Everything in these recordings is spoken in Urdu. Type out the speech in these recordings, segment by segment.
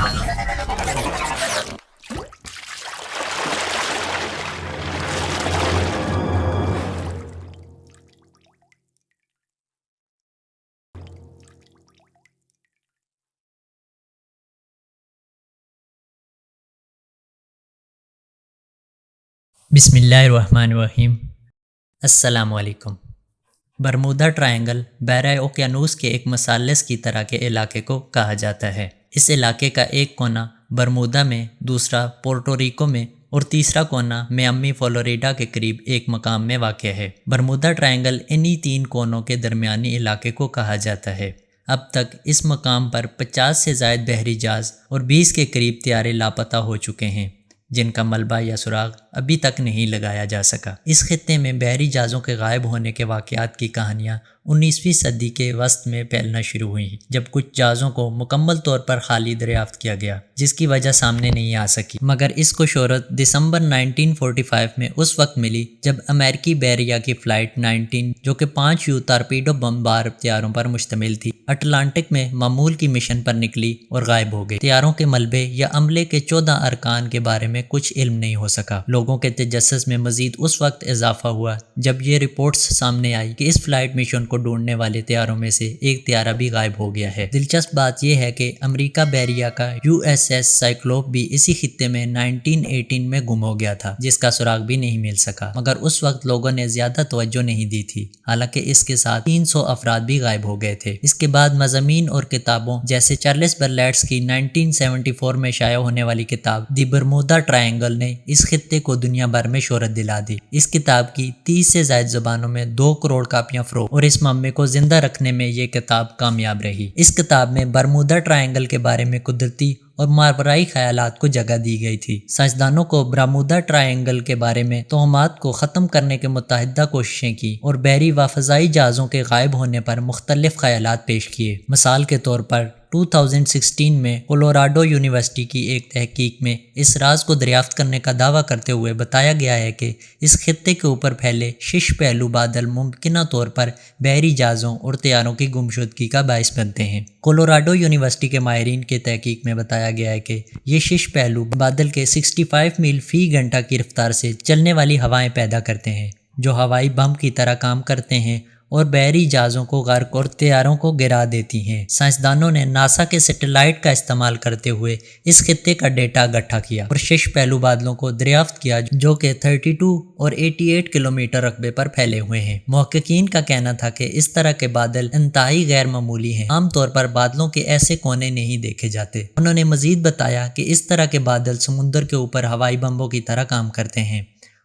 بسم اللہ الرحمن الرحیم۔ السلام علیکم۔ برمودا ٹرائنگل بحیرہ اوقیانوس کے ایک مثلث کی طرح کے علاقے کو کہا جاتا ہے۔ اس علاقے کا ایک کونا برمودا میں، دوسرا پورٹوریکو میں اور تیسرا کونا میامی فلوریڈا کے قریب ایک مقام میں واقع ہے۔ برمودا ٹرائنگل انہی تین کونوں کے درمیانی علاقے کو کہا جاتا ہے۔ اب تک اس مقام پر 50 سے زائد بحری جہاز اور 20 کے قریب طیارے لاپتہ ہو چکے ہیں، جن کا ملبہ یا سراغ ابھی تک نہیں لگایا جا سکا۔ اس خطے میں بحری جہازوں کے غائب ہونے کے واقعات کی کہانیاں 19ویں صدی کے وسط میں پھیلنا شروع ہوئیں، جب کچھ جہازوں کو مکمل طور پر خالی دریافت کیا گیا، جس کی وجہ سامنے نہیں آ سکی، مگر اس کو شہرت دسمبر 1945 میں اس وقت ملی جب امریکی بحریہ کی فلائٹ 19، جو کہ 5 یو ٹارپیڈو بمبار طیاروں پر مشتمل تھی، اٹلانٹک میں معمول کی مشن پر نکلی اور غائب ہو گئی۔ طیاروں کے ملبے یا عملے کے 14 ارکان کے بارے میں کچھ علم نہیں ہو سکا۔ لوگوں کے تجسس میں مزید اس وقت اضافہ ہوا جب یہ رپورٹس سامنے آئی کہ اس فلائٹ مشن کو ڈھونڈنے والے طیاروں میں سے ایک طیارہ بھی غائب ہو گیا ہے۔ دلچسپ بات یہ ہے کہ امریکہ بحریہ کا USS سائکلوپ بھی اسی خطے میں 1918 میں گم ہو گیا تھا، جس کا سراغ بھی نہیں مل سکا، مگر اس وقت لوگوں نے زیادہ توجہ نہیں دی تھی، حالانکہ اس کے ساتھ 300 افراد بھی غائب ہو گئے تھے۔ اس کے بعد مضامین اور کتابوں جیسے چارلس برلیٹس کی 1974 میں شائع ہونے والی کتاب دی برمودا ٹرائنگل نے اس خطے کو دنیا بھر میں شہرت دلا دی۔ اس کتاب کی 30 سے زائد زبانوں میں 2 کروڑ کاپیاں فروخت، اور اس معمے کو زندہ رکھنے میں یہ کتاب کامیاب رہی۔ اس کتاب میں برمودا ٹرائنگل کے بارے میں قدرتی اور ماورائی خیالات کو جگہ دی گئی تھی۔ سائنسدانوں کو برمودا ٹرائنگل کے بارے میں توہمات کو ختم کرنے کے متعدد کوششیں کی اور بحری و فضائی جہازوں کے غائب ہونے پر مختلف خیالات پیش کیے۔ مثال کے طور پر 2016 میں کولوراڈو یونیورسٹی کی ایک تحقیق میں اس راز کو دریافت کرنے کا دعویٰ کرتے ہوئے بتایا گیا ہے کہ اس خطے کے اوپر پھیلے 6 پہلو بادل ممکنہ طور پر بحری جہازوں اور طیاروں کی گمشدگی کا باعث بنتے ہیں۔ کولوراڈو یونیورسٹی کے ماہرین کے تحقیق میں بتایا گیا ہے کہ یہ 6 پہلو بادل کے 65 میل فی گھنٹہ کی رفتار سے چلنے والی ہوائیں پیدا کرتے ہیں، جو ہوائی بم کی طرح کام کرتے ہیں اور بحری جہازوں کو غرق اور طیاروں کو گرا دیتی ہیں۔ سائنسدانوں نے ناسا کے سیٹلائٹ کا استعمال کرتے ہوئے اس خطے کا ڈیٹا اکٹھا کیا اور 6 پہلو بادلوں کو دریافت کیا، جو کہ 32 اور 88 کلومیٹر رقبے پر پھیلے ہوئے ہیں۔ محققین کا کہنا تھا کہ اس طرح کے بادل انتہائی غیر معمولی ہیں، عام طور پر بادلوں کے ایسے کونے نہیں دیکھے جاتے۔ انہوں نے مزید بتایا کہ اس طرح کے بادل سمندر کے اوپر ہوائی بمبوں کی طرح کام کرتے ہیں۔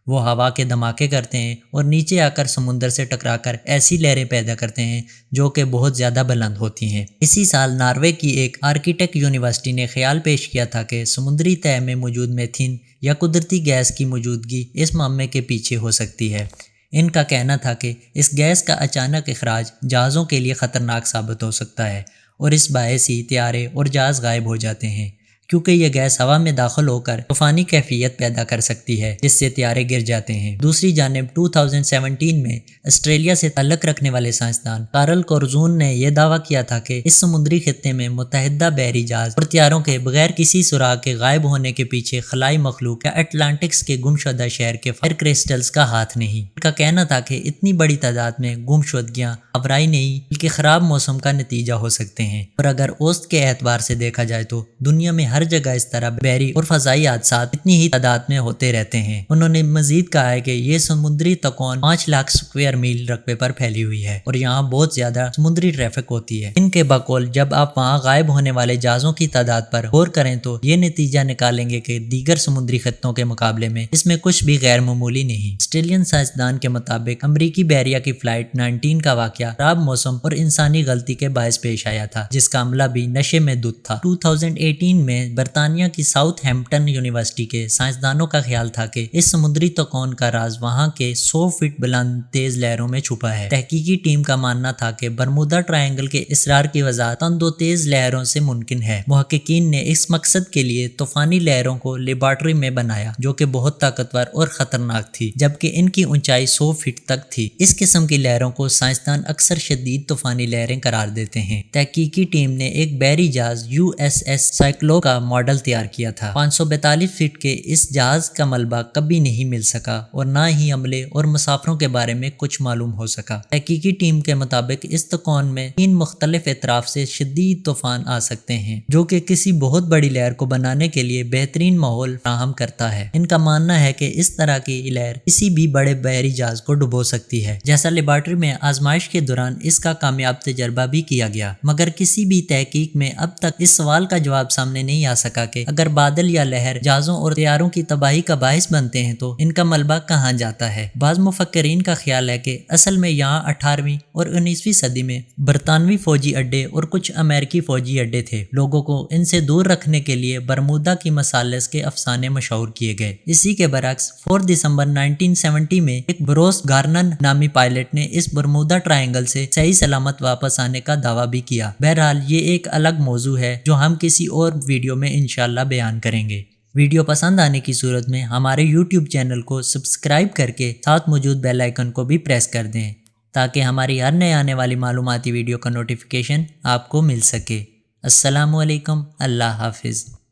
وہ ہوا کے دھماکے کرتے ہیں اور نیچے آ کر سمندر سے ٹکرا کر ایسی لہریں پیدا کرتے ہیں جو کہ بہت زیادہ بلند ہوتی ہیں۔ اسی سال ناروے کی ایک آرکیٹیک یونیورسٹی نے خیال پیش کیا تھا کہ سمندری تہہ میں موجود میتھین یا قدرتی گیس کی موجودگی اس معمے کے پیچھے ہو سکتی ہے۔ ان کا کہنا تھا کہ اس گیس کا اچانک اخراج جہازوں کے لیے خطرناک ثابت ہو سکتا ہے، اور اس باعث ہی طیارے اور جہاز غائب ہو جاتے ہیں، کیونکہ یہ گیس ہوا میں داخل ہو کر طوفانی کیفیت پیدا کر سکتی ہے، جس سے طیارے گر جاتے ہیں۔ دوسری جانب 2017 میں آسٹریلیا سے تعلق رکھنے والے سائنسدان کارل کورزون نے یہ دعویٰ کیا تھا کہ اس سمندری خطے میں متحدہ بحری جہاز اور طیاروں کے بغیر کسی سراغ کے غائب ہونے کے پیچھے خلائی مخلوق یا اٹلانٹکس کے گمشدہ شہر کے فائر کرسٹلز کا ہاتھ نہیں۔ ان کا کہنا تھا کہ اتنی بڑی تعداد میں گمشدگیاں ماورائی نہیں بلکہ خراب موسم کا نتیجہ ہو سکتے ہیں، اور اگر اوسط کے اعتبار سے دیکھا جائے تو دنیا میں ہر جگہ اس طرح بحری اور فضائی حادثات اتنی ہی تعداد میں ہوتے رہتے ہیں۔ انہوں نے مزید کہا ہے کہ یہ سمندری تکون 5 لاکھ اسکوائر میل رقبے پر پھیلی ہوئی ہے اور یہاں بہت زیادہ سمندری ٹریفک ہوتی ہے۔ ان کے بقول جب آپ وہاں غائب ہونے والے جہازوں کی تعداد پر غور کریں تو یہ نتیجہ نکالیں گے کہ دیگر سمندری خطوں کے مقابلے میں اس میں کچھ بھی غیر معمولی نہیں۔ آسٹریلین سائنسدان کے مطابق امریکی بحریہ کی فلائٹ 19 کا واقعہ خراب موسم اور انسانی غلطی کے باعث پیش آیا تھا، جس کا عملہ بھی نشے میں دھت تھا۔ 2018 میں برطانیہ کی ساؤتھ ہیمپٹن یونیورسٹی کے سائنسدانوں کا خیال تھا کہ اس سمندری تکون کا راز وہاں کے 100 فٹ بلند تیز لہروں میں چھپا ہے۔ تحقیقی ٹیم کا ماننا تھا کہ برمودا ٹرائنگل کے اسرار کی وضاحت تند و تیز لہروں سے ممکن ہے۔ محققین نے اس مقصد کے لیے طوفانی لہروں کو لیبارٹری میں بنایا، جو کہ بہت طاقتور اور خطرناک تھی، جبکہ ان کی اونچائی 100 فٹ تک تھی۔ اس قسم کی لہروں کو سائنسدان اکثر شدید طوفانی لہریں قرار دیتے ہیں۔ تحقیقی ٹیم نے ایک بحری جہاز USS سائکلوپ کا کا ماڈل تیار کیا تھا۔ 542 فٹ کے اس جہاز کا ملبہ کبھی نہیں مل سکا اور نہ ہی عملے اور مسافروں کے بارے میں کچھ معلوم ہو سکا۔ تحقیقی ٹیم کے مطابق اس طوفان میں 3 مختلف اطراف سے شدید طوفان آ سکتے ہیں، جو کہ کسی بہت بڑی لہر کو بنانے کے لیے بہترین ماحول فراہم کرتا ہے۔ ان کا ماننا ہے کہ اس طرح کی لہر کسی بھی بڑے بحری جہاز کو ڈبو سکتی ہے، جیسا لیبارٹری میں آزمائش کے دوران اس کا کامیاب تجربہ بھی کیا گیا، مگر کسی بھی تحقیق میں اب تک اس سوال کا جواب سامنے نہیں آ سکا کہ اگر بادل یا لہر جہازوں اور طیاروں کی تباہی کا باعث بنتے ہیں تو ان کا ملبہ کہاں جاتا ہے۔ بعض مفکرین کا خیال ہے کہ اصل میں یہاں 18ویں اور 19ویں صدی میں برطانوی فوجی اڈے اور کچھ امریکی فوجی اڈے تھے۔ لوگوں کو ان سے دور رکھنے کے لیے برمودا کی مثالث کے افسانے مشہور کیے گئے۔ اسی کے برعکس 4 دسمبر 1970 میں ایک بروس گارنن نامی پائلٹ نے اس برمودا ٹرائنگل سے صحیح سلامت واپس آنے کا دعویٰ بھی کیا۔ بہرحال یہ ایک الگ موضوع ہے جو ہم کسی اور ویڈیو میں انشاءاللہ بیان کریں گے۔ ویڈیو پسند آنے کی صورت میں ہمارے YouTube چینل کو سبسکرائب کر کے ساتھ موجود بیل آئیکن کو بھی پریس کر دیں تاکہ ہماری ہر نئے آنے والی معلوماتی ویڈیو کا نوٹیفیکیشن آپ کو مل سکے۔ السلام علیکم، اللہ حافظ۔